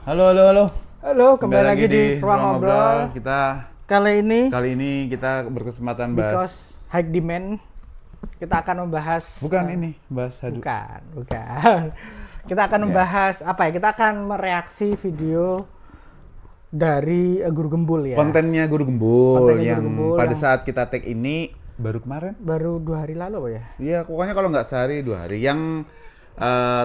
Halo, halo, halo. Halo, kembali lagi di Ruang Ngobrol. Kali Kali ini kita berkesempatan bahas. because high demand, kita akan membahas. Bukan ini, bahas hadu. Bukan. Kita akan membahas apa ya? Kita akan mereaksi video dari Guru Gembul ya. Kontennya Guru Gembul Kontennya yang Guru Gembul pada yang- saat kita tag ini baru kemarin. Baru 2 hari lalu Pak, ya. Iya, pokoknya kalau nggak sehari 2 hari. Yang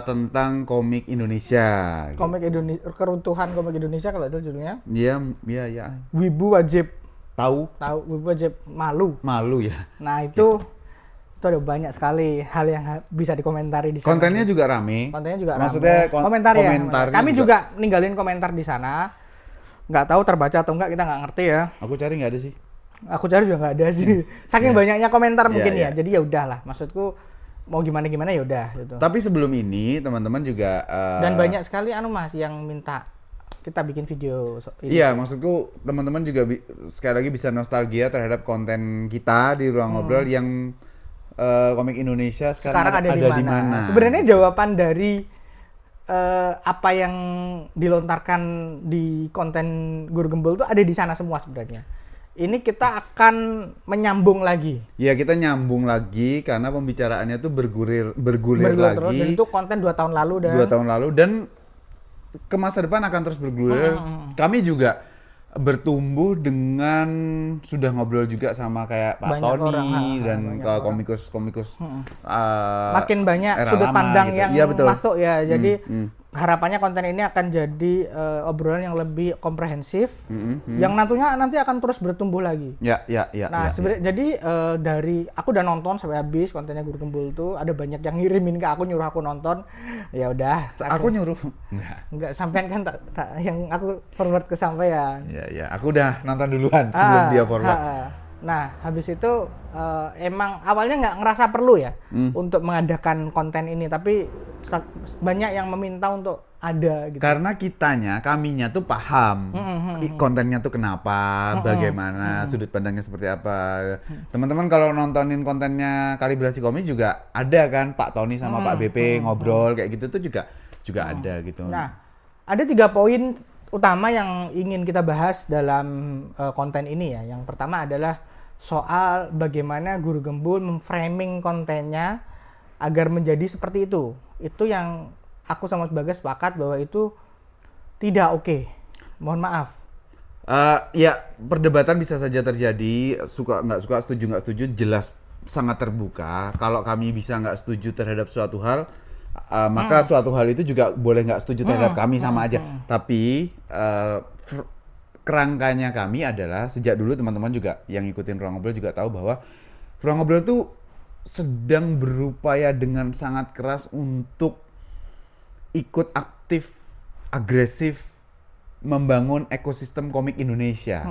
tentang komik Indonesia. Komik Indonesia, keruntuhan komik Indonesia kalau itu judulnya. Iya, iya, iya. Wibu wajib Tahu Wibu wajib malu. malu ya. Nah, itu ada banyak sekali hal yang bisa dikomentari di sana. Kontennya juga rame. Kontennya juga Maksudnya rame. Komentar ya. komentarnya Kami juga ninggalin komentar di sana. Nggak tahu terbaca atau enggak, kita nggak ngerti ya. Aku cari nggak ada sih. Aku cari juga nggak ada sih. Saking banyaknya komentar mungkin Iya. ya. Jadi ya udahlah. Maksudku mau gimana ya udah gitu. Tapi sebelum ini teman-teman juga Dan banyak sekali Mas yang minta kita bikin video ini. Iya, maksudku teman-teman juga sekali lagi bisa nostalgia terhadap konten kita di Ruang Ngobrol yang komik Indonesia sekarang Sekarang ada di mana? mana. Sebenarnya jawaban dari apa yang dilontarkan di konten Guru Gembul itu ada di sana semua sebenarnya. Ini kita akan menyambung lagi. Ya, kita nyambung lagi karena pembicaraannya tuh bergulir Terus, dan lagi itu konten 2 tahun lalu 2 tahun lalu dan ke masa depan akan terus bergulir. Kami juga bertumbuh dengan sudah ngobrol juga sama kayak Pak Banyak Tony orang, dan banyak orang. komikus Makin banyak era sudut lama pandang gitu. yang Iya, betul. masuk ya. Jadi Hmm. harapannya konten ini akan jadi obrolan yang lebih komprehensif, yang nanti akan terus bertumbuh lagi. Ya, ya, ya. Nah, ya, sebenarnya jadi dari aku udah nonton sampai habis kontennya Guru Gembul tuh, ada banyak yang ngirimin ke aku, nyuruh aku nonton. Ya udah, Aku nyuruh. Enggak. enggak sampean kan yang aku forward ke sampean. Ya, ya. Aku udah nonton duluan sebelum dia forward. Nah, habis itu emang awalnya nggak ngerasa perlu ya untuk mengadakan konten ini, tapi banyak yang meminta untuk ada gitu. Karena kaminya tuh paham kontennya tuh kenapa, bagaimana, sudut pandangnya seperti apa. Teman-teman kalau nontonin kontennya Kalibrasi Komik juga ada kan Pak Tony sama Pak BP ngobrol kayak gitu tuh juga ada gitu. Nah, ada 3 poin utama yang ingin kita bahas dalam konten ini ya. Yang pertama adalah soal bagaimana Guru Gembul memframing kontennya agar menjadi seperti itu. Itu yang aku sama Mas Bagas sepakat bahwa itu tidak oke. Mohon maaf. Ya, perdebatan bisa saja terjadi, suka nggak suka, setuju nggak setuju, jelas sangat terbuka. Kalau kami bisa nggak setuju terhadap suatu hal, maka suatu hal itu juga boleh nggak setuju terhadap kami, sama aja. Tapi kerangkanya kami adalah sejak dulu teman-teman juga yang ngikutin Ruang Ngobrol juga tahu bahwa Ruang Ngobrol tuh sedang berupaya dengan sangat keras untuk ikut aktif, agresif membangun ekosistem komik Indonesia.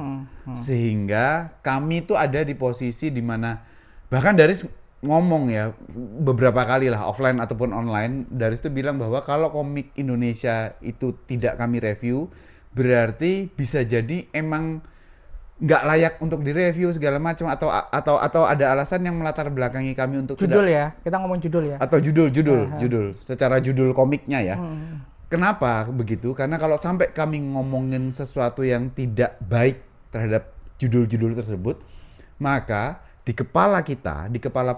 Sehingga kami tuh ada di posisi di mana bahkan Daris ngomong ya beberapa kali lah offline ataupun online, Daris tuh bilang bahwa kalau komik Indonesia itu tidak kami review, berarti bisa jadi emang nggak layak untuk direview segala macam, atau ada alasan yang melatar belakangi kami untuk Judul ya, kita ngomong judul ya. atau judul secara judul komiknya ya. Kenapa begitu? Karena kalau sampai kami ngomongin sesuatu yang tidak baik terhadap judul-judul tersebut, maka di kepala kita, di kepala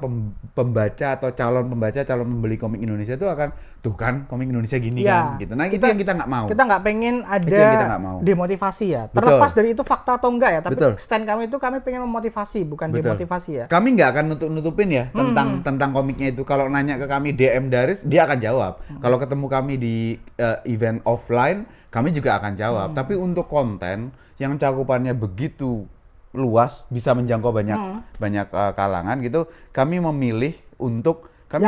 pembaca atau calon pembeli komik Indonesia itu akan tuh kan komik Indonesia gini Ya, kan gitu. Nah, itu yang kita nggak mau. Kita nggak pengen Itu yang kita ada nggak mau. demotivasi ya. Terlepas dari itu fakta atau enggak ya, tapi Betul. stand kami itu kami pengen memotivasi, bukan Betul. demotivasi ya. Kami nggak akan nutupin ya tentang komiknya itu. Kalau nanya ke kami DM Daris, dia akan jawab. Kalau ketemu kami di event offline, kami juga akan jawab. Tapi untuk konten yang cakupannya begitu luas, bisa menjangkau banyak kalangan gitu, kami memilih untuk kami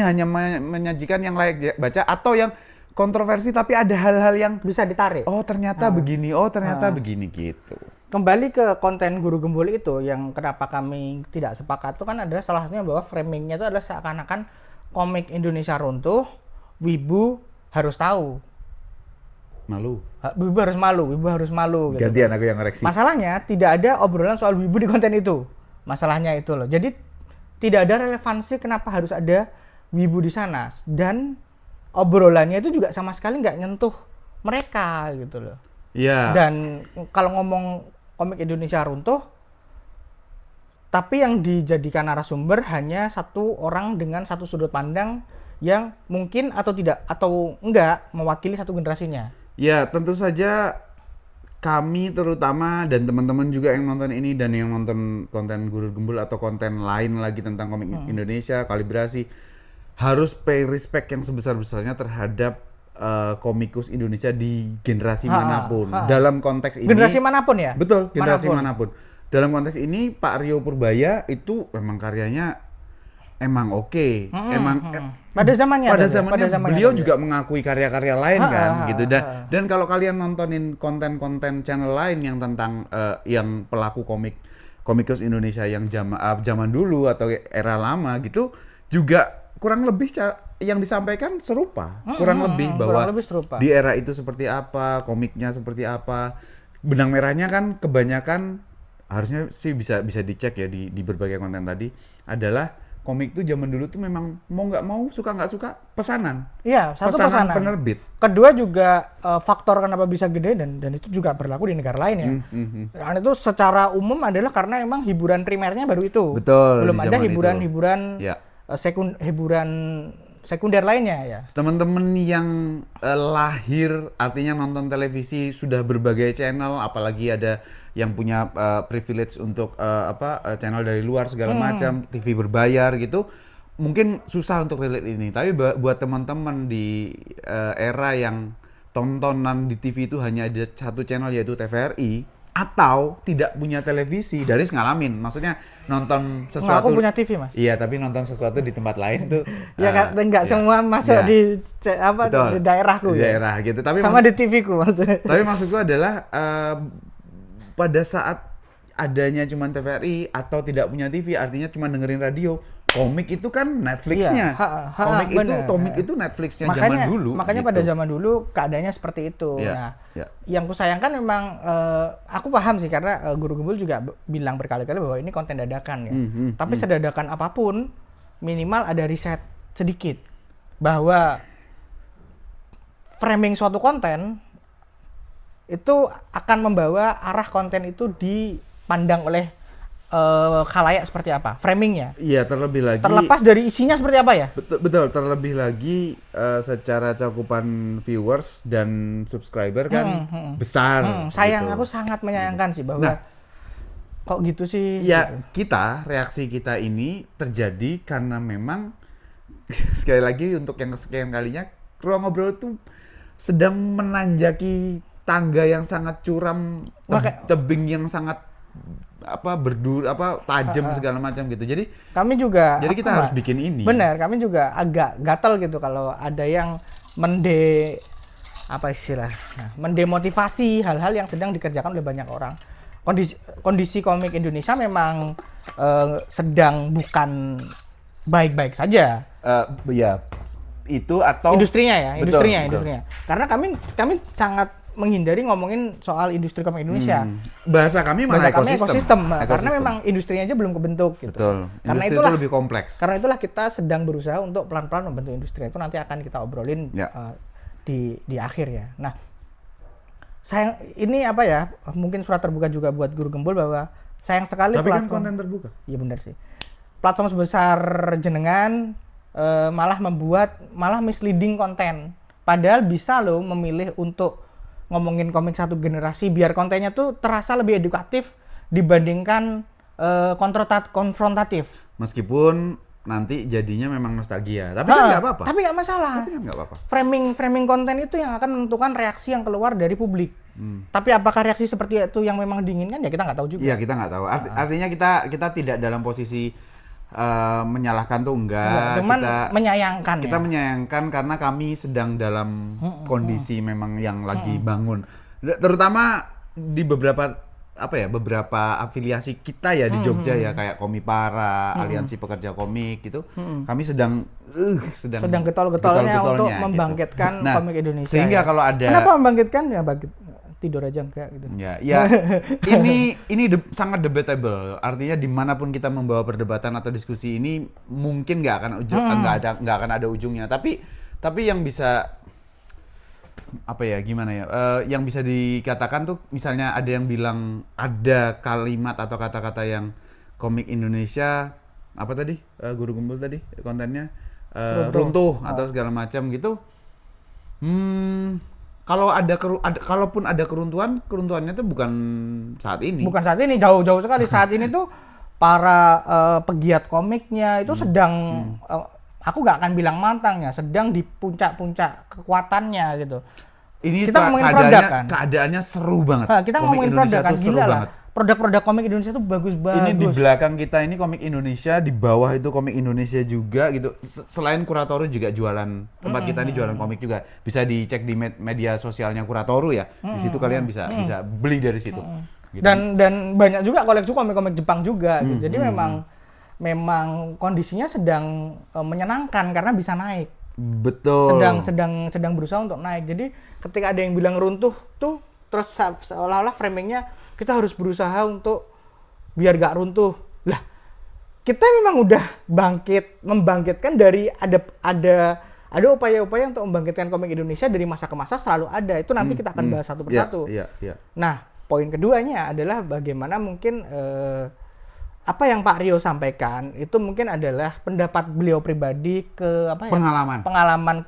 hanya menyajikan yang layak baca atau yang kontroversi tapi ada hal-hal yang Bisa ditarik. oh ternyata begini, oh ternyata begini gitu. Kembali ke konten Guru Gembul itu, yang kenapa kami tidak sepakat itu kan adalah salah satunya bahwa framingnya itu adalah seakan-akan komik Indonesia runtuh, wibu harus tahu. Malu. Wibu harus malu gitu. Gantian aku yang ngoreksi. Masalahnya tidak ada obrolan soal wibu di konten itu. Masalahnya itu loh. Jadi tidak ada relevansi kenapa harus ada wibu di sana, dan obrolannya itu juga sama sekali nggak nyentuh mereka gitu loh. Iya. Dan kalau ngomong komik Indonesia runtuh, tapi yang dijadikan narasumber hanya satu orang dengan satu sudut pandang yang mungkin atau tidak atau enggak mewakili satu generasinya. Ya, tentu saja kami terutama dan teman-teman juga yang nonton ini dan yang nonton konten Guru Gembul atau konten lain lagi tentang komik Indonesia, kalibrasi, harus pay respect yang sebesar-besarnya terhadap komikus Indonesia di generasi manapun. Dalam konteks ini Generasi manapun ya? betul, generasi manapun. Dalam konteks ini Pak Rio Purbaya itu memang karyanya emang oke. Pada zamannya Beliau juga mengakui karya-karya lain kan gitu. Dan kalau kalian nontonin konten-konten channel lain yang tentang yang pelaku komikus Indonesia yang zaman dulu atau era lama gitu juga kurang lebih yang disampaikan serupa. Kurang lebih bahwa di era itu seperti apa, komiknya seperti apa. Benang merahnya kan kebanyakan harusnya sih bisa dicek ya di berbagai konten tadi adalah komik itu zaman dulu tuh memang mau nggak mau, suka nggak suka, pesanan. Iya, satu pesanan penerbit. Kedua juga faktor kenapa bisa gede dan itu juga berlaku di negara lain ya. Dan itu secara umum adalah karena emang hiburan primernya baru itu. Betul. Belum ada hiburan ya. Hiburan sekunder lainnya ya. Teman-teman yang lahir artinya nonton televisi sudah berbagai channel, apalagi ada yang punya privilege untuk channel dari luar segala macam, TV berbayar gitu, mungkin susah untuk relate ini. Tapi buat teman-teman di era yang tontonan di TV itu hanya ada satu channel yaitu TVRI atau tidak punya televisi, Daris ngalamin. Maksudnya nonton sesuatu. Aku punya TV, Mas. Iya, tapi nonton sesuatu di tempat lain tuh. Ya kan enggak semua masuk di di daerahku di ya. daerah gitu. Tapi sama di TV-ku maksudnya. Tapi maksudku adalah pada saat adanya cuma TVRI atau tidak punya TV, artinya cuma dengerin radio. Komik itu kan Netflix-nya. Komik itu Netflix-nya zaman dulu. Makanya gitu. pada zaman dulu keadaannya seperti itu. Nah, yang kusayangkan memang aku paham sih karena Guru Gembul juga bilang berkali-kali bahwa ini konten dadakan ya. Tapi sedadakan apapun minimal ada riset sedikit bahwa framing suatu konten itu akan membawa arah konten itu dipandang oleh khalayak seperti apa, framingnya. Iya, terlebih lagi. Terlepas dari isinya seperti apa ya. Betul. Terlebih lagi secara cakupan viewers dan subscriber kan besar. Sayang, gitu. aku sangat menyayangkan sih bahwa kok gitu sih. Ya, reaksi kita ini terjadi karena memang sekali lagi untuk yang kesekian kalinya, Ruang Ngobrol itu sedang menanjaki tangga yang sangat curam, tebing yang sangat tajam segala macam gitu. Jadi kita harus bikin ini. Benar, kami juga agak gatal gitu kalau ada yang mendemotivasi hal-hal yang sedang dikerjakan oleh banyak orang. Kondisi komik Indonesia memang sedang bukan baik-baik saja. Ya, itu atau industrinya. Betul. Karena kami sangat menghindari ngomongin soal industri komik Indonesia. Bahasa kami ekosistem. Karena memang industrinya aja belum kebentuk gitu. Betul. Karena industri itulah itu lebih kompleks. Karena itulah kita sedang berusaha untuk pelan-pelan membentuk industri. Itu nanti akan kita obrolin di akhir ya. Nah, sayang ini mungkin surat terbuka juga buat Guru Gembul bahwa sayang sekali tapi platform, kan konten terbuka. Iya benar sih. Platform sebesar jenengan malah misleading konten. Padahal bisa loh memilih untuk ngomongin komik satu generasi biar kontennya tuh terasa lebih edukatif dibandingkan konfrontatif. Meskipun nanti jadinya memang nostalgia, tapi kan nggak apa-apa. Tapi nggak masalah. Framing konten itu yang akan menentukan reaksi yang keluar dari publik. Tapi apakah reaksi seperti itu yang memang diinginkan ya kita nggak tahu juga. Iya, kita nggak tahu. Artinya kita tidak dalam posisi menyalahkan tuh enggak, cuman menyayangkan. Kita menyayangkan karena kami sedang dalam kondisi memang yang lagi bangun. Terutama di beberapa afiliasi kita ya di Jogja ya kayak Komipara, Aliansi Pekerja Komik gitu. Kami sedang getol-getolnya untuk membangkitkan gitu. komik Indonesia. Sehingga kalau ada kenapa membangkitkan ya tidur aja enggak gitu. Ya, ini sangat debatable. Artinya dimanapun kita membawa perdebatan atau diskusi ini mungkin nggak akan ada ujungnya. Tapi yang bisa apa ya, gimana ya, yang bisa dikatakan tuh misalnya ada yang bilang ada kalimat atau kata-kata yang komik Indonesia apa tadi, Guru Gembul tadi kontennya runtuh atau segala macam gitu. Kalau kalaupun ada keruntuhannya tuh bukan saat ini. Bukan saat ini, jauh-jauh sekali. Saat ini tuh para pegiat komiknya itu sedang aku nggak akan bilang mantangnya, sedang di puncak-puncak kekuatannya gitu. Ini Kita ngomongin produk kan. Keadaannya seru banget. Nah, kita Komik ngomongin Indonesia produk kan, tuh seru gila lah. banget. Produk-produk komik Indonesia tuh bagus-bagus. Ini di belakang kita ini komik Indonesia, di bawah itu komik Indonesia juga gitu. Selain Kuratoru juga jualan, tempat kita ini jualan komik juga. Bisa dicek di media sosialnya Kuratoru ya. Di situ kalian bisa beli dari situ. Gitu. Dan banyak juga koleksi komik-komik Jepang juga gitu. Jadi memang kondisinya sedang menyenangkan karena bisa naik. Betul. Sedang berusaha untuk naik. Jadi ketika ada yang bilang runtuh tuh, terus seolah-olah framingnya kita harus berusaha untuk biar gak runtuh. Lah, kita memang udah membangkitkan dari ada upaya-upaya untuk membangkitkan komik Indonesia dari masa ke masa, selalu ada. Itu nanti kita akan bahas satu persatu. Iya. Nah, poin keduanya adalah bagaimana mungkin apa yang Pak Rio sampaikan itu mungkin adalah pendapat beliau pribadi pengalaman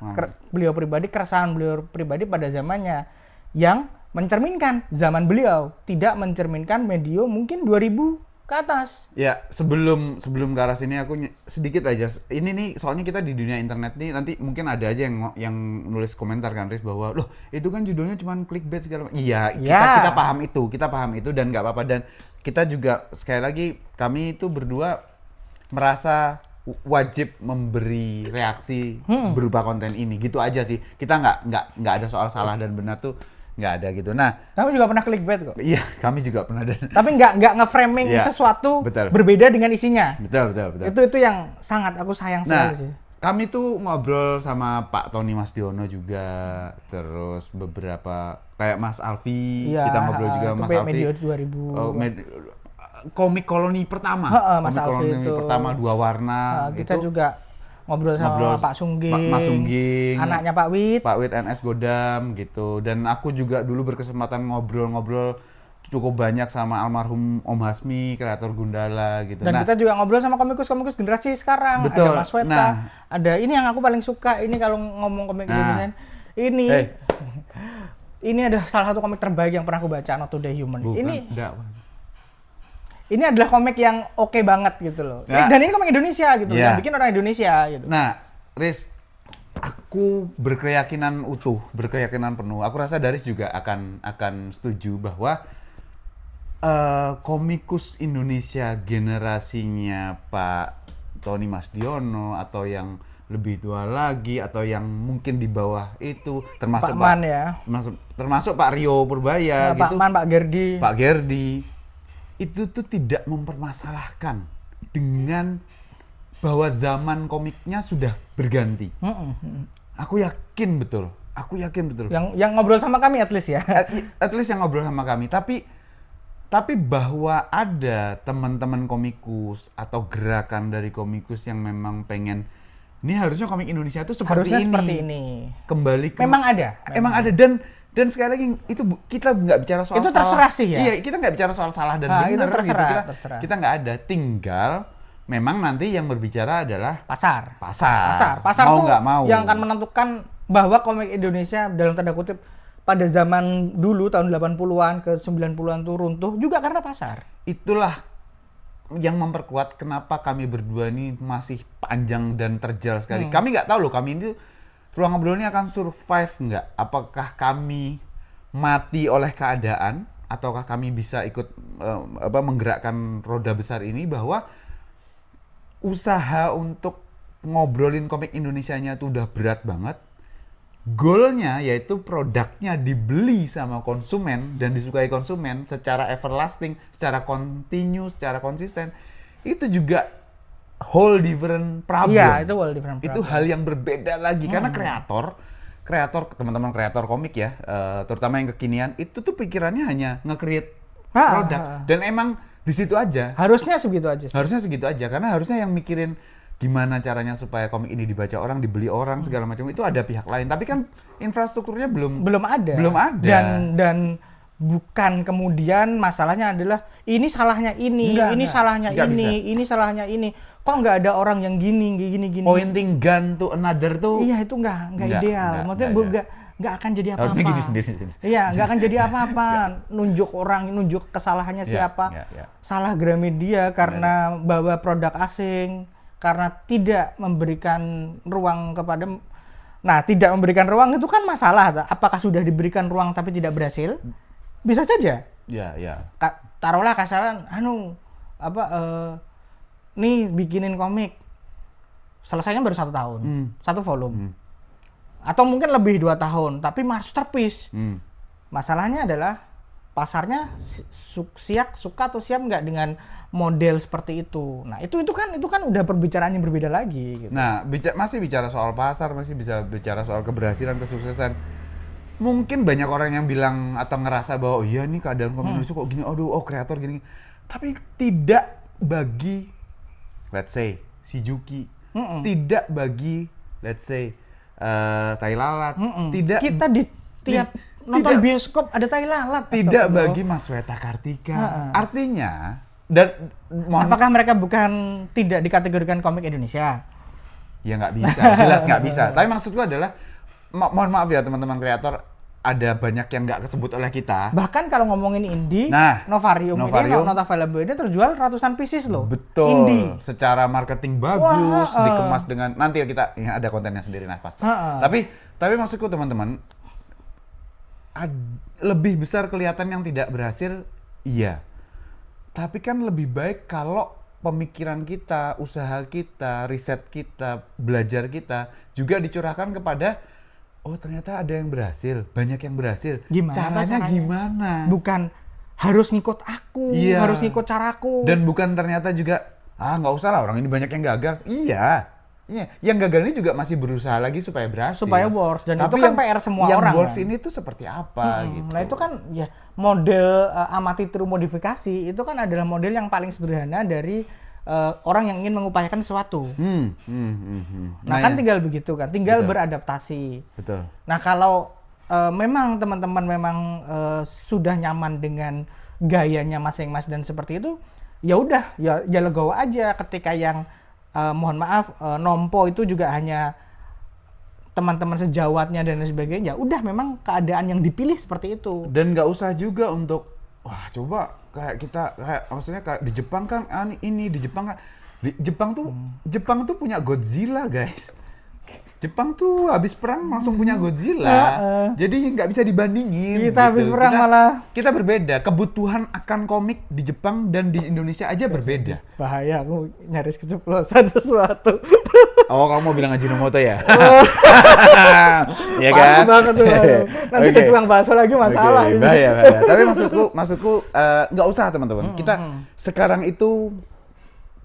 beliau pribadi, keresahan beliau pribadi pada zamannya yang mencerminkan zaman beliau, tidak mencerminkan medio mungkin 2000 ke atas. Ya, sebelum ke arah sini aku sedikit aja. Ini nih soalnya kita di dunia internet nih, nanti mungkin ada aja yang nulis komentar kan, Riz, bahwa loh itu kan judulnya cuma clickbait segala macam. Iya, kita paham itu dan nggak apa-apa, dan kita juga sekali lagi kami itu berdua merasa wajib memberi reaksi berupa konten ini, gitu aja sih. Kita nggak ada soal salah dan benar tuh. Nggak ada gitu. Nah, kami juga pernah clickbait kok. Iya, kami juga pernah. Tapi nggak nge-framing sesuatu berbeda dengan isinya. Betul. Itu yang sangat aku sayang sekali sih. Kami tuh ngobrol sama Pak Tony Masdiono juga, terus beberapa kayak Mas Alfi, kita ngobrol juga Mas Alfi. Medio 2000. Komik koloni pertama. Mas komik koloni itu. pertama 2 warna. Kita juga ngobrol sama Pak Sungging, Mas Sungging, anaknya Pak Wit NS Godam gitu. Dan aku juga dulu berkesempatan ngobrol cukup banyak sama almarhum Om Hasmi, kreator Gundala gitu. Dan kita juga ngobrol sama komikus generasi sekarang. Betul. Ada Mas Weta, ada ini yang aku paling suka ini kalau ngomong komik Indonesia. Ini ada salah satu komik terbaik yang pernah aku baca, Not Today Human. Ini adalah komik yang oke banget gitu loh. Dan ini komik Indonesia gitu, yang bikin orang Indonesia gitu. Nah, Riz, aku berkeyakinan penuh. Aku rasa Daris juga akan setuju bahwa komikus Indonesia generasinya Pak Tony Masdiono atau yang lebih tua lagi atau yang mungkin di bawah itu, termasuk Pak Man ya. Termasuk Pak Rio Purbaya gitu. Pak Man, Pak Gerdi. Itu tuh tidak mempermasalahkan dengan bahwa zaman komiknya sudah berganti. Aku yakin betul. Yang ngobrol sama kami at least ya. At least yang ngobrol sama kami. Tapi bahwa ada teman-teman komikus atau gerakan dari komikus yang memang pengen ini harusnya komik Indonesia itu seperti ini. Kembali ke Memang ada. Dan sekali lagi itu kita nggak bicara soal itu salah. Terserah sih ya. Iya, kita nggak bicara soal salah dan benar gitu. Kita nggak ada. Tinggal memang nanti yang berbicara adalah pasar mau nggak mau yang akan menentukan bahwa komik Indonesia dalam tanda kutip pada zaman dulu tahun 80-an ke 90-an tuh runtuh juga karena pasar. Itulah yang memperkuat kenapa kami berdua ini masih panjang dan terjal sekali. Kami nggak tahu loh, kami ini Ruang Ngobrol ini akan survive nggak? Apakah kami mati oleh keadaan ataukah kami bisa ikut menggerakkan roda besar ini, bahwa usaha untuk ngobrolin komik Indonesianya itu udah berat banget. Goalnya yaitu produknya dibeli sama konsumen dan disukai konsumen secara everlasting, secara continue, secara konsisten. Itu juga whole different problem. Iya, itu whole different problem. Itu hal yang berbeda lagi karena kreator teman-teman kreator komik ya, terutama yang kekinian, itu tuh pikirannya hanya nge-create produk dan emang di situ aja. Harusnya segitu aja karena harusnya yang mikirin gimana caranya supaya komik ini dibaca orang, dibeli orang segala macam, itu ada pihak lain. Tapi kan infrastrukturnya belum ada. Belum ada. Dan bukan kemudian masalahnya adalah ini salahnya ini, salahnya ini salahnya ini. Kok nggak ada orang yang gini. Pointing gun to another tuh. Iya, itu nggak ideal. Maksudnya nggak akan jadi apa-apa. Harusnya gini sendiri. Iya, nggak akan jadi apa-apa. Nunjuk kesalahannya siapa. Salah Gramedia karena bawa produk asing, karena tidak memberikan ruang kepada. Nah, tidak memberikan ruang itu kan masalah. Apakah sudah diberikan ruang tapi tidak berhasil? Bisa saja. Ya. Taruhlah kasaran, nih bikinin komik, selesainya baru 1 tahun, 1 volume. Atau mungkin lebih 2 tahun, tapi masterpiece. Masalahnya adalah pasarnya suka atau siap nggak dengan model seperti itu. Nah itu kan udah perbicaraan yang berbeda lagi. Gitu. Nah masih bicara soal pasar, masih bisa bicara soal keberhasilan, kesuksesan. Mungkin banyak orang yang bilang atau ngerasa bahwa iya nih keadaan komik Indonesia kok gini, kreator gini. Tapi tidak bagi, let's say, si Juki, tidak bagi, let's say, tai lalat, tidak. Kita di tiap nonton bioskop ada tai lalat. Tidak bagi Mas Weta Kartika. Artinya, dan apakah mereka bukan tidak dikategorikan komik Indonesia? Ya nggak bisa, jelas nggak bisa. Tapi maksudku adalah, mohon maaf ya teman-teman kreator, ada banyak yang nggak kesebut oleh kita. Bahkan kalau ngomongin indie, Novarium ini not available ini terjual ratusan pieces loh. Betul. Indie. Secara marketing bagus, dikemas dengan, nanti kita ya ada kontennya sendiri pasti. Tapi maksudku teman-teman, lebih besar kelihatan yang tidak berhasil, iya. Tapi kan lebih baik kalau pemikiran kita, usaha kita, riset kita, belajar kita juga dicurahkan kepada, oh ternyata ada yang berhasil, banyak yang berhasil. Caranya gimana? Bukan harus ngikut aku, harus ngikut caraku. Dan bukan ternyata juga, nggak usah lah orang ini banyak yang gagal. Iya. Yang gagal ini juga masih berusaha lagi supaya berhasil. Supaya works. Dan tapi itu kan PR semua orang. Yang works ini tuh seperti apa gitu. Nah itu kan ya model amati true modifikasi, itu kan adalah model yang paling sederhana dari orang yang ingin mengupayakan sesuatu. Nah kan tinggal begitu kan, tinggal beradaptasi. Betul. Nah kalau memang teman-teman sudah nyaman dengan gayanya masing-masing dan seperti itu, ya udah ya legowo aja. Ketika yang mohon maaf nompo itu juga hanya teman-teman sejawatnya dan sebagainya, udah memang keadaan yang dipilih seperti itu. Dan nggak usah juga untuk coba maksudnya kayak di Jepang kan di Jepang tuh punya Godzilla, guys. Jepang tuh habis perang langsung punya Godzilla. Jadi nggak bisa dibandingin. Kita habis perang malah. Kita berbeda. Kebutuhan akan komik di Jepang dan di Indonesia aja berbeda. Bahaya, aku nyaris keceplosan sesuatu. Oh, kamu mau bilang Ajinomoto ya? Iya kan? Banget tuh. Nanti ke tukang bakso lagi masalah. Bahaya. Tapi maksudku nggak usah teman-teman. Kita sekarang itu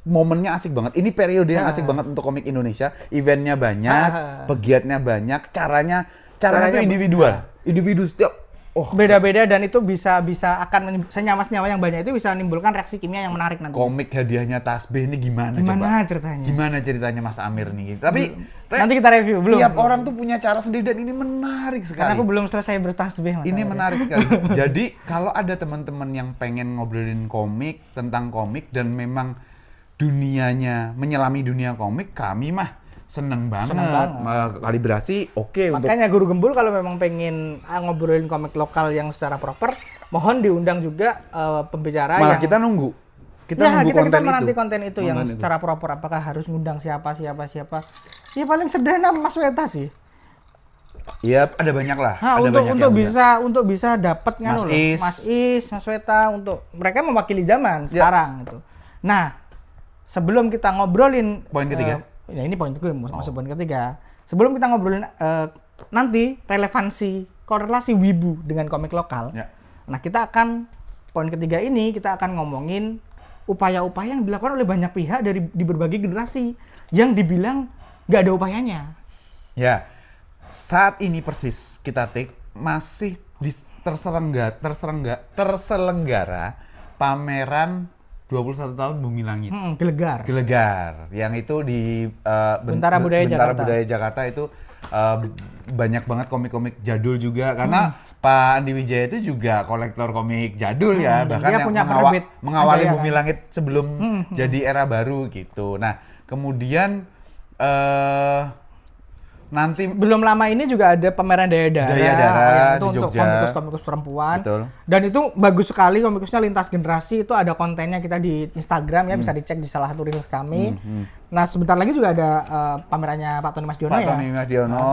momennya asik banget. Ini periode yang asik banget untuk komik Indonesia. Eventnya banyak, pegiatnya banyak, caranya itu individual. Individu setiap beda-beda, dan itu bisa akan senyawa-senyawa yang banyak itu bisa menimbulkan reaksi kimia yang menarik nanti. Komik hadiahnya tasbih ini gimana coba? Gimana ceritanya Mas Amir nih? Tapi nanti kita review. Belum. Tiap orang tuh punya cara sendiri dan ini menarik sekali. Karena aku belum selesai bertasbih, Mas. Ini menarik sekali. Jadi kalau ada teman-teman yang pengen ngobrolin komik, tentang komik, dan memang dunianya menyelami dunia komik, kami mah seneng banget. Kalibrasi oke. Makanya Guru Gembul kalau memang pengen ngobrolin komik lokal yang secara proper, mohon diundang juga pembicara. Malah kita nunggu. Kita menanti konten itu yang secara proper. Apakah harus ngundang siapa? Ya paling sederhana Mas Weta sih. Iya, ada banyak lah. Untuk bisa dapat Mas Is, Mas Weta, untuk mereka mewakili zaman sekarang gitu. Nah, sebelum kita ngobrolin poin ketiga. Ini poin ketiga, masuk poin ketiga. Sebelum kita ngobrolin nanti relevansi korelasi wibu dengan komik lokal. Ya. Nah, kita akan poin ketiga ini kita akan ngomongin upaya-upaya yang dilakukan oleh banyak pihak di berbagai generasi yang dibilang nggak ada upayanya. Ya. Saat ini persis kita take masih terselenggara pameran 21 tahun Bumi Langit. Gelegar. Gelegar, yang itu di Bentara Budaya Jakarta. Budaya Jakarta itu banyak banget komik-komik jadul juga karena Pak Andi Wijaya itu juga kolektor komik jadul ya, bahkan dia yang punya mengawali penerbit Bumi kan? Langit sebelum jadi era baru gitu. Nah, kemudian nanti Belum lama ini juga ada pameran Daya Dara, Daya Dara yang itu di untuk Jogja. komikus-komikus perempuan. Betul. Dan itu bagus sekali komikusnya lintas generasi, itu ada kontennya kita di Instagram ya, bisa dicek di salah satu reels kami. Nah, sebentar lagi juga ada pamerannya Pak Tony Masdiono Pak ya. Tony Masdiono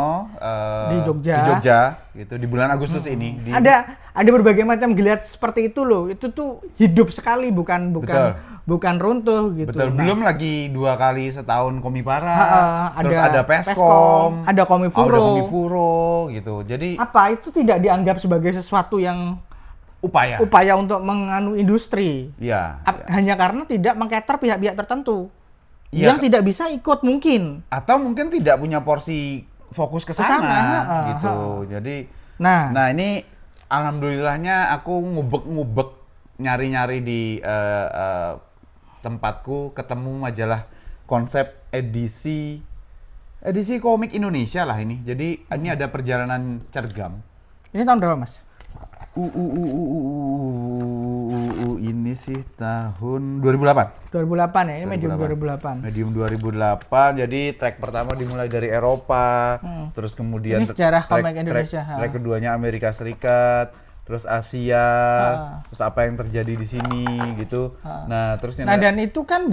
Di Jogja. Di Jogja gitu di bulan Agustus ini. Ada berbagai macam geliat seperti itu loh. Itu tuh hidup sekali, bukan Betul. bukan runtuh gitu. Betul, Nah, belum lagi 2 kali setahun Komipara, terus ada ada Peskom, ada Komifuro. ada Komifuro gitu. Jadi Apa itu tidak dianggap sebagai sesuatu yang upaya untuk menganu industri? Iya. Hanya karena tidak mengcater pihak-pihak tertentu Iya. yang tidak bisa ikut mungkin. Atau mungkin tidak punya porsi fokus ke sana gitu. Jadi Nah, ini alhamdulillahnya aku ngubek-ngubek nyari-nyari di tempatku ketemu majalah konsep edisi komik Indonesia lah ini. Jadi ini ada perjalanan cergam. ini tahun berapa, Mas? Ini sih tahun 2008. 2008 ya, ini medium 2008. Medium 2008. Jadi track pertama dimulai dari Eropa, terus kemudian Ini sejarah track- komik Indonesia, Track, track keduanya Amerika Serikat, terus Asia, terus apa yang terjadi di sini gitu. Nah, terus yang Nah, dan itu kan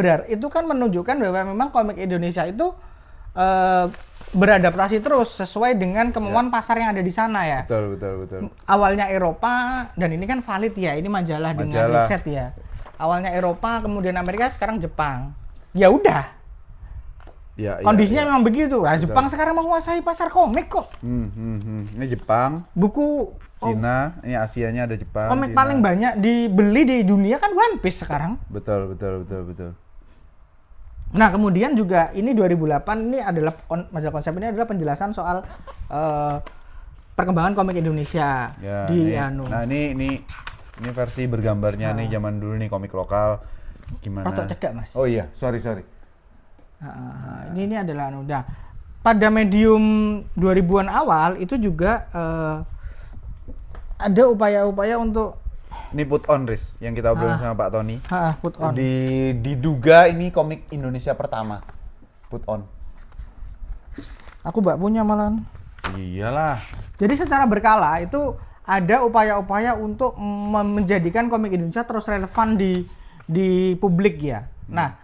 menunjukkan bahwa memang komik Indonesia itu beradaptasi terus sesuai dengan kemauan pasar yang ada di sana ya. betul. Awalnya Eropa, dan ini kan valid ya, ini majalah dengan riset ya. Awalnya Eropa, kemudian Amerika, sekarang Jepang. Ya udah, Ya, kondisinya memang begitu. Nah, Jepang sekarang menguasai pasar komik kok. Ini Jepang, Buku Cina, ini Asianya ada Jepang. komik Cina. paling banyak dibeli di dunia kan One Piece sekarang. Betul. Nah, kemudian juga ini 2008 ini adalah majalah konsep ini adalah penjelasan soal perkembangan komik Indonesia Ya, di Nah, ini versi bergambarnya nih zaman dulu nih komik lokal gimana? Rotok cedak, Mas. Oh iya, sorry. Ini adalah nah, pada medium 2000-an awal itu juga ada upaya-upaya untuk Ini put on Riz yang kita obrolin sama Pak Tony. put on. Diduga ini komik Indonesia pertama. Put on. Aku mbak punya malahan. Iyalah. Jadi secara berkala itu ada upaya-upaya untuk menjadikan komik Indonesia terus relevan di publik ya. Nah,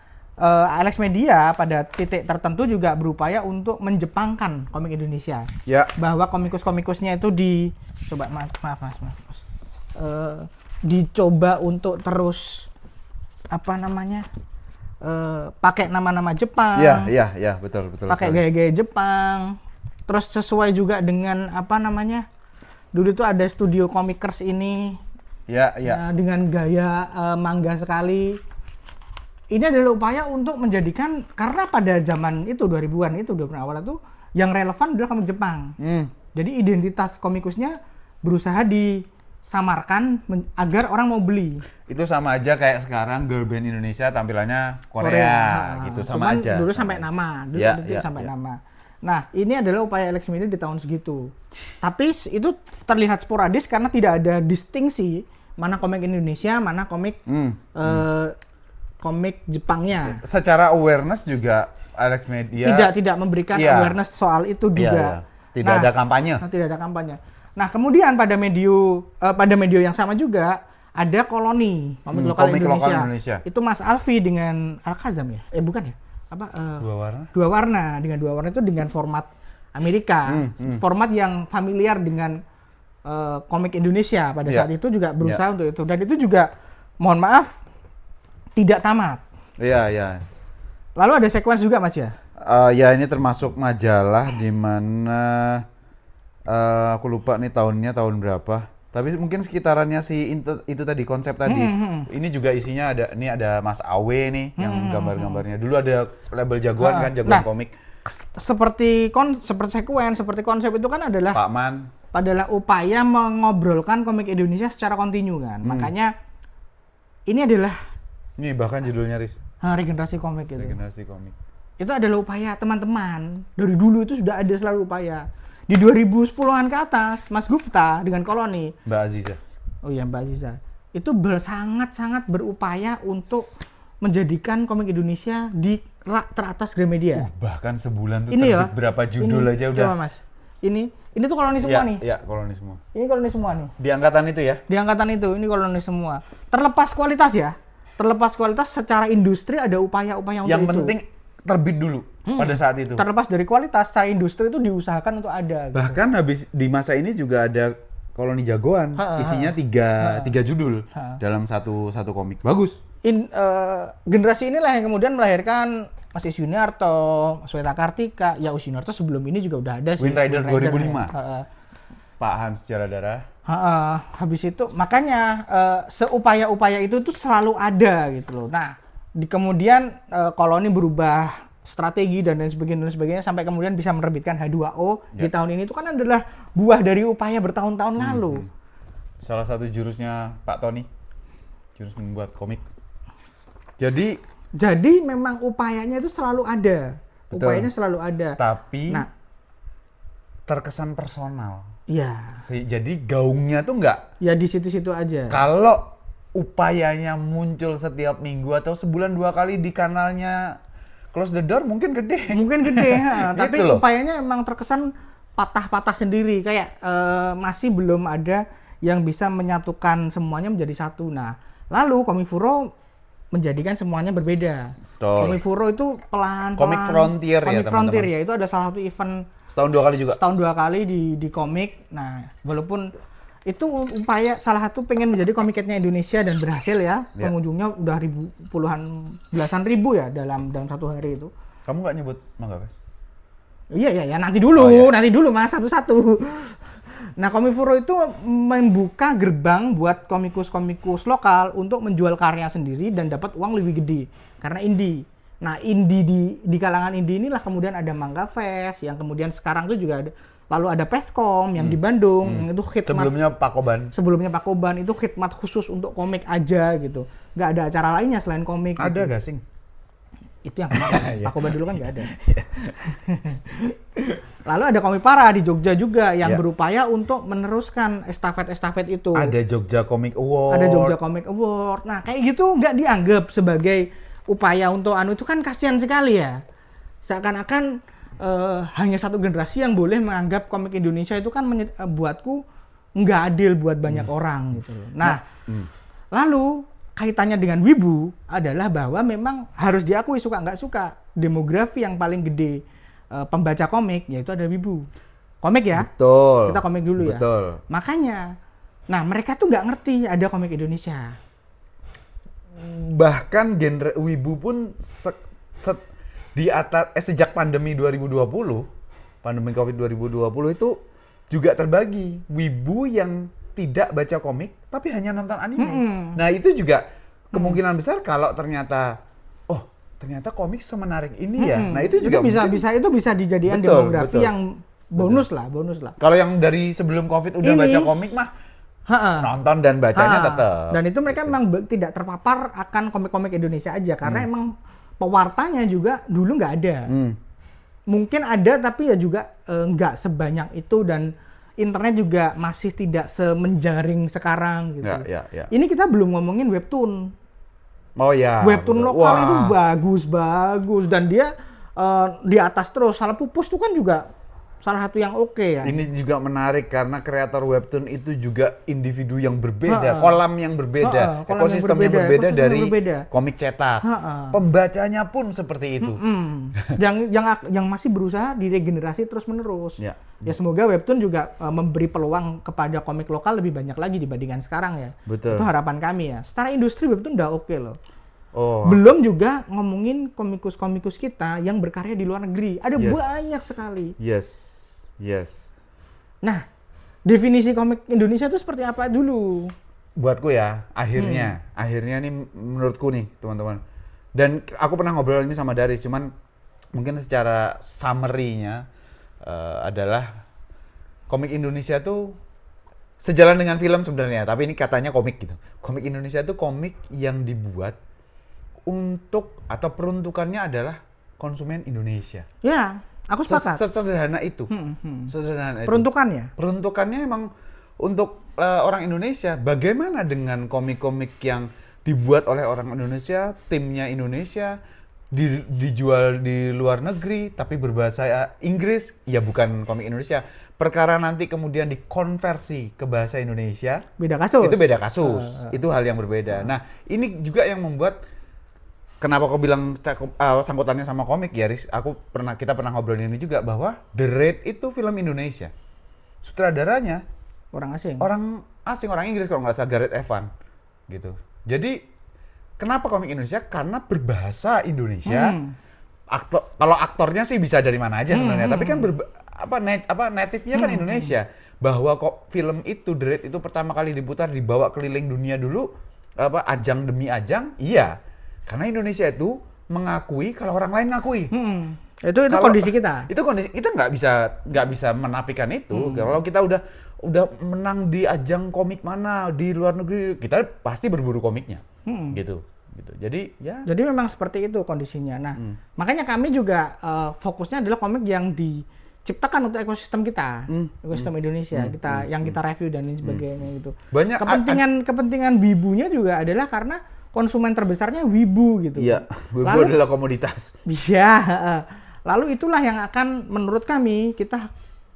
Alex Media pada titik tertentu juga berupaya untuk menjepangkan komik Indonesia. Ya. Bahwa komikus-komikusnya itu maaf mas. Dicoba untuk terus pakai nama-nama Jepang. Iya, betul. Pakai sekali. gaya-gaya Jepang. Terus sesuai juga dengan dulu tuh ada studio komikers ini. Ya. Dengan gaya manga sekali. Ini adalah upaya untuk menjadikan, karena pada zaman itu 2000-an awal itu yang relevan adalah komik Jepang. Jadi identitas komikusnya berusaha disamarkan agar orang mau beli. Itu sama aja kayak sekarang girl band Indonesia tampilannya Korea gitu, sama Cuman aja. dulu sampai nama, nama. Nah, ini adalah upaya Alex Media di tahun segitu. Tapi itu terlihat sporadis karena tidak ada distingsi mana komik Indonesia, mana komik komik Jepangnya. Secara awareness juga Alex Media Tidak memberikan awareness soal itu juga. Tidak ada kampanye. Tidak ada kampanye. Nah, kemudian pada medio yang sama juga ada Koloni, komik lokal Indonesia. Itu Mas Alfi dengan Al-Khazam ya? Bukan ya? Dua warna itu dengan format Amerika. Format yang familiar dengan komik Indonesia pada saat itu juga berusaha untuk itu. Dan itu juga, mohon maaf, tidak tamat. Iya. Lalu ada sequence juga, Mas ya? Ya, ini termasuk majalah di mana aku lupa nih tahun berapa. Tapi mungkin sekitarannya itu tadi konsep tadi. Ini juga isinya ada Mas Awe nih yang gambar-gambarnya. Dulu ada label jagoan kan, jagoan komik. Seperti sequence, seperti konsep itu kan adalah Pak Man. Adalah upaya mengobrolkan komik Indonesia secara kontinu kan. Makanya ini adalah Ini bahkan judulnya Regenerasi komik itu. Regenerasi komik. Itu adalah upaya teman-teman. Dari dulu itu sudah ada selalu upaya. Di 2010-an ke atas, Mas Gupta dengan Koloni. Mbak Aziza. Oh iya, Mbak Aziza. Itu sangat-sangat berupaya untuk menjadikan komik Indonesia di rak teratas Gramedia. Bahkan sebulan tuh Ini terbit ya, berapa judul ini, aja udah. Coba Mas. Ini tuh Koloni semua nih. Iya, koloni semua. Ini Koloni semua nih. Di angkatan itu ya? Di angkatan itu, ini Koloni semua. Terlepas kualitas ya. Terlepas kualitas secara industri ada upaya-upaya untuk Yang itu. penting terbit dulu pada saat itu. Terlepas dari kualitas, secara industri itu diusahakan untuk ada. Gitu. Bahkan habis di masa ini juga ada koloni jagoan, isinya tiga judul dalam satu komik. Bagus. Generasi inilah yang kemudian melahirkan Mas Yunarto, Mas Weta Kartika. Ya Yunarto sebelum ini juga udah ada sih. Wind Rider 2005. Ya. Pak Hans Sejarah Darah. Habis itu makanya seupaya-upaya itu tuh selalu ada gitu loh. Nah, kemudian Koloni berubah strategi dan lain sebagainya sampai kemudian bisa menerbitkan H2O di tahun ini itu kan adalah buah dari upaya bertahun-tahun lalu. Salah satu jurusnya Pak Tony, jurus membuat komik. Jadi memang upayanya itu selalu ada. Betul. Upayanya selalu ada. Tapi Nah, terkesan personal. iya. Jadi gaungnya tuh nggak. Ya di situ-situ aja. Kalau upayanya muncul setiap minggu atau sebulan 2 kali di kanalnya Close the Door mungkin gede. Mungkin gede, tapi Gitu loh. upayanya emang terkesan patah-patah sendiri. Kayak masih belum ada yang bisa menyatukan semuanya menjadi satu. Nah, lalu Komifuro menjadikan semuanya berbeda. Betul. Komifuro itu pelan-pelan. Komik Frontier ya, Komik Frontier teman-teman. ya, itu ada salah satu event Setahun 2 kali juga. setahun 2 kali di komik. Nah, walaupun itu upaya salah satu pengen menjadi komiketnya Indonesia dan berhasil ya. Ya. Pengunjungnya udah belasan ribu ya dalam satu hari itu. Kamu nggak nyebut Mangga Fest? Iya nanti dulu, Oh, iya. nanti dulu Mas satu-satu. Nah, Komifuro itu membuka gerbang buat komikus-komikus lokal untuk menjual karya sendiri dan dapat uang lebih gede karena indie. Nah, indie di kalangan indie inilah kemudian ada Mangga Fest yang kemudian sekarang tuh juga ada, lalu ada Peskom yang di Bandung yang itu khidmat. Sebelumnya Pak Koban itu khidmat khusus untuk komik aja gitu. Nggak ada acara lainnya selain komik. Ada gitu. gak sing? Itu yang kemarin. Pak Koban dulu kan nggak ada. Lalu ada Komipara di Jogja juga yang berupaya untuk meneruskan estafet-estafet itu. Ada Jogja Comic Award. Ada Jogja Comic Award. Nah, kayak gitu nggak dianggap sebagai upaya untuk itu kan kasihan sekali ya. Seakan-akan hanya satu generasi yang boleh menganggap komik Indonesia itu kan buatku nggak adil buat banyak orang gitu. Nah, lalu kaitannya dengan wibu adalah bahwa memang harus diakui suka nggak suka demografi yang paling gede pembaca komik yaitu ada wibu. Komik ya? Betul. Kita komik dulu ya. Betul. Makanya, nah mereka tuh nggak ngerti ada komik Indonesia. Bahkan genre wibu pun di atas sejak pandemi 2020, pandemi Covid 2020 itu juga terbagi wibu yang tidak baca komik tapi hanya nonton anime. Nah, itu juga kemungkinan besar kalau ternyata komik semenarik ini ya. Nah, itu juga itu bisa dijadikan Betul, demografi betul. yang bonus lah. Kalau yang dari sebelum Covid udah Ini- baca komik mah nonton dan bacanya tetap. Dan itu mereka memang tidak terpapar akan komik-komik Indonesia aja karena emang pewartanya juga dulu nggak ada. Mungkin ada tapi ya juga nggak sebanyak itu dan internet juga masih tidak semenjaring sekarang gitu. Ya. Ini kita belum ngomongin webtoon. Oh ya. Webtoon betul. lokal Wah. itu bagus dan dia di atas terus. Salah Pupus itu kan juga salah satu yang oke ya. Ini juga menarik karena kreator webtoon itu juga individu yang berbeda, kolam yang berbeda, kolam yang ekosistem yang berbeda, berbeda ekosistem dari yang berbeda. komik cetak. Pembacanya pun seperti itu. yang masih berusaha diregenerasi terus menerus. Ya. Ya semoga webtoon juga memberi peluang kepada komik lokal lebih banyak lagi dibandingkan sekarang ya. Betul. Itu harapan kami ya. Secara industri webtoon udah oke loh. Oh. Belum juga ngomongin komikus-komikus kita yang berkarya di luar negeri. Ada Yes. banyak sekali. Yes. Nah, definisi komik Indonesia itu seperti apa dulu? Buatku ya, akhirnya nih menurutku nih teman-teman. Dan aku pernah ngobrol ini sama Daris, cuman mungkin secara summary-nya adalah komik Indonesia tuh sejalan dengan film sebenarnya, tapi ini katanya komik gitu. Komik Indonesia tuh komik yang dibuat untuk atau peruntukannya adalah konsumen Indonesia. Ya, aku sepakat. Sesederhana itu. Sesederhana itu. Peruntukannya. Peruntukannya emang untuk orang Indonesia. Bagaimana dengan komik-komik yang dibuat oleh orang Indonesia, timnya Indonesia, dijual di luar negeri tapi berbahasa Inggris, ya bukan komik Indonesia. Perkara nanti kemudian dikonversi ke bahasa Indonesia, Beda kasus. itu beda kasus. Itu hal yang berbeda. Nah, ini juga yang membuat kenapa kau bilang sangkutannya sama komik ya, Riz? Kita pernah ngobrolin ini juga bahwa The Raid itu film Indonesia. Sutradaranya Orang asing. orang Inggris kalau nggak salah, Gareth Evans gitu. Jadi kenapa komik Indonesia? Karena berbahasa Indonesia. Kalau aktornya sih bisa dari mana aja sebenarnya, tapi kan native-nya kan Indonesia. Bahwa kok film itu The Raid itu pertama kali diputar dibawa keliling dunia dulu, ajang demi ajang, iya. Karena Indonesia itu mengakui kalau orang lain ngakui. Itu kondisi kita. Itu kondisi kita nggak bisa menafikan itu. Kalau kita udah menang di ajang komik mana di luar negeri, kita pasti berburu komiknya. Gitu. Jadi ya. Jadi memang seperti itu kondisinya. Nah, makanya kami juga fokusnya adalah komik yang diciptakan untuk ekosistem kita, ekosistem Indonesia yang kita review dan lain sebagainya gitu. Banyak kepentingan wibunya juga adalah karena konsumen terbesarnya wibu gitu. Iya, wibu adalah komoditas. Iya. Lalu itulah yang akan menurut kami kita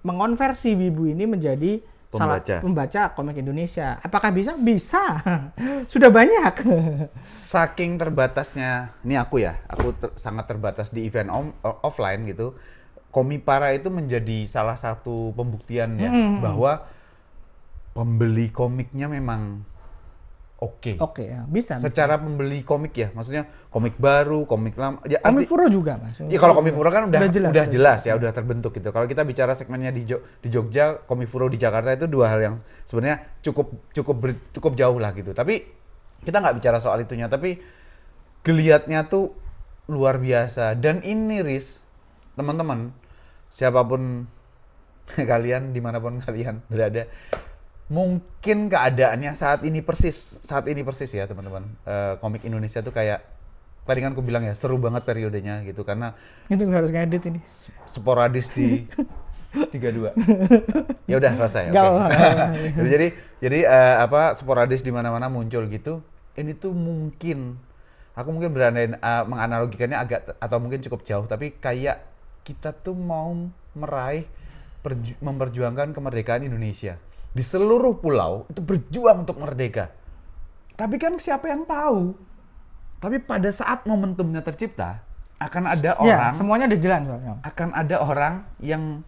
mengonversi wibu ini menjadi pembaca komik Indonesia. Apakah bisa? Bisa. Sudah banyak. Saking terbatasnya, ini aku sangat terbatas di event offline gitu. Komipara itu menjadi salah satu pembuktiannya bahwa pembeli komiknya memang oke, ya, bisa. Secara pembeli komik ya, maksudnya komik baru, komik lama. Ya, komik Furo juga, Mas. Iya, kalau komik Furo kan udah jelas ya, udah terbentuk gitu. Kalau kita bicara segmennya di Jogja, komik Furo di Jakarta itu dua hal yang sebenarnya cukup jauh lah gitu. Tapi kita nggak bicara soal itunya, tapi geliatnya tuh luar biasa. Dan ini, Riz, teman-teman, siapapun kalian, dimanapun kalian berada, mungkin keadaannya saat ini persis ya teman-teman. Komik Indonesia tuh kayak tadi kan aku bilang ya, seru banget periodenya gitu karena itu harus ngedit ini. Sporadis di 32. Ya udah selesai. Jadi sporadis di mana-mana muncul gitu. Ini tuh aku mungkin berandai menganalogikannya agak atau mungkin cukup jauh, tapi kayak kita tuh mau memperjuangkan kemerdekaan Indonesia. Di seluruh pulau itu berjuang untuk merdeka. Tapi kan siapa yang tahu? Tapi pada saat momentumnya tercipta, akan ada orang. Semuanya udah jalan soalnya. Akan ada orang yang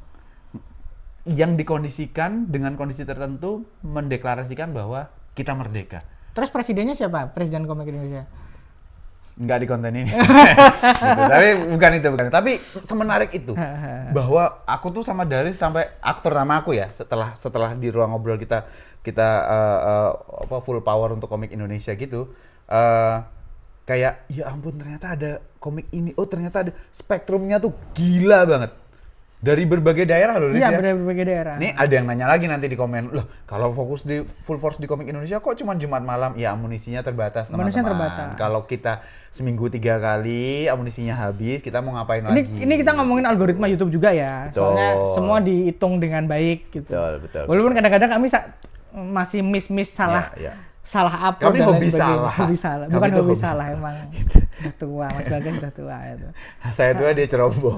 dikondisikan dengan kondisi tertentu mendeklarasikan bahwa kita merdeka. Terus presidennya siapa? Presiden Komik Indonesia? Nggak di konten ini. Gitu. Tapi bukan itu. Tapi semenarik itu bahwa aku tuh sama Daris sampai aktor nama aku ya setelah di ruang ngobrol kita full power untuk komik Indonesia gitu. Kayak ya ampun, ternyata ada komik ini. Oh, ternyata ada spektrumnya tuh gila banget. Dari berbagai daerah loh, Liz, ya. Iya, dari berbagai daerah. Nih ada yang nanya lagi nanti di komen, loh kalau fokus di full force di komik Indonesia kok cuma Jumat malam? Ya amunisinya terbatas, teman-teman. Amunisinya terbatas. Kalau kita seminggu 3 kali amunisinya habis, kita mau ngapain lagi? Ini kita ngomongin algoritma YouTube juga ya. Betul. Soalnya semua dihitung dengan baik gitu. Betul. Walaupun kadang-kadang kami masih miss salah. Ya. Salah upload kami dan hobi sebagainya. salah. Bukan Kami hobi hobi salah emang. Udah tua, Mas Bagas udah tua itu. Saya tua, dia ceroboh.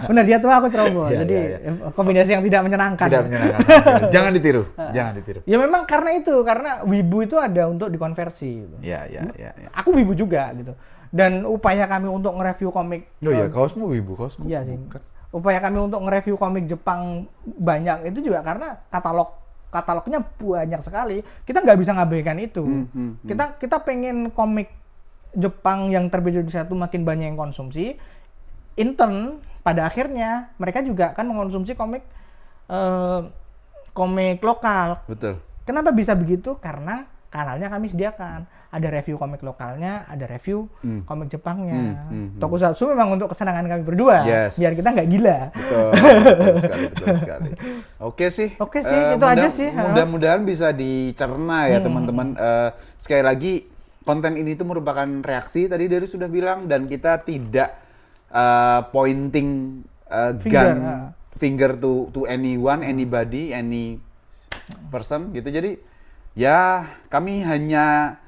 Benar, dia tua, aku ceroboh. Ya, Jadi kombinasi yang tidak menyenangkan. Tidak menyenangkan. Jangan ditiru. Ya memang karena wibu itu ada untuk dikonversi gitu. Ya. Aku wibu juga gitu. Dan upaya kami untuk nge-review komik. Oh iya, kaosmu wibu, kaosku. Iya sih. Upaya kami untuk nge-review komik Jepang banyak itu juga karena katalognya banyak sekali. Kita nggak bisa ngabaikan itu. Kita pengen komik Jepang yang terbit di Indonesia itu makin banyak yang konsumsi. Intern pada akhirnya mereka juga akan mengkonsumsi komik lokal. Betul. Kenapa bisa begitu? Karena kanalnya kami sediakan. Ada review komik lokalnya, ada review komik Jepangnya. Tokusatsu memang untuk kesenangan kami berdua, biar kita nggak gila. Betul sekali. Oke sih, itu aja sih. Mudah-mudahan bisa dicerna ya teman-teman. Sekali lagi, konten ini tuh merupakan reaksi tadi dari sudah bilang, dan kita tidak pointing finger to anyone, anybody, any person gitu. Jadi ya kami hanya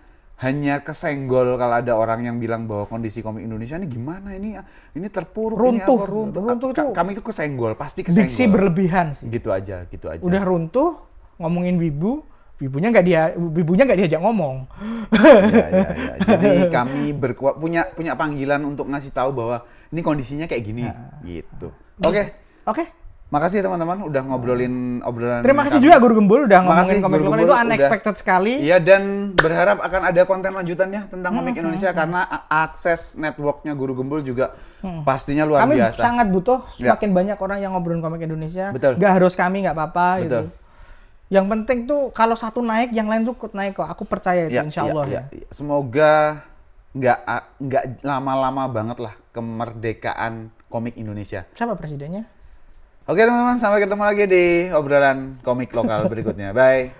kesenggol kalau ada orang yang bilang bahwa kondisi komik Indonesia ini gimana, ini terpuruk, Runtuh. ini apa, runtuh. Runtuh itu Kami itu kesenggol, pasti kesenggol. diksi berlebihan sih. Gitu aja. Udah runtuh, ngomongin wibunya nggak diajak ngomong. Ya. Jadi kami punya panggilan untuk ngasih tahu bahwa ini kondisinya kayak gini, gitu. Oke. Makasih teman-teman udah ngobrolin obrolan. Terima kasih kami. juga Guru Gembul udah ngomongin Makasih, komik Guru lokal, Gembul itu udah- unexpected sekali. Iya, dan berharap akan ada konten lanjutannya tentang komik Indonesia karena akses networknya Guru Gembul juga pastinya luar Kami biasa. sangat butuh Ya. semakin banyak orang yang ngobrolin komik Indonesia. Betul. Gak harus kami, nggak apa-apa gitu. Betul. Yang penting tuh kalau satu naik, yang lain tuh ikut naik kok. Aku percaya itu, insya Allah ya. Semoga nggak lama-lama banget lah kemerdekaan komik Indonesia. Siapa presidennya? Oke teman-teman, sampai ketemu lagi di obrolan komik lokal berikutnya. Bye.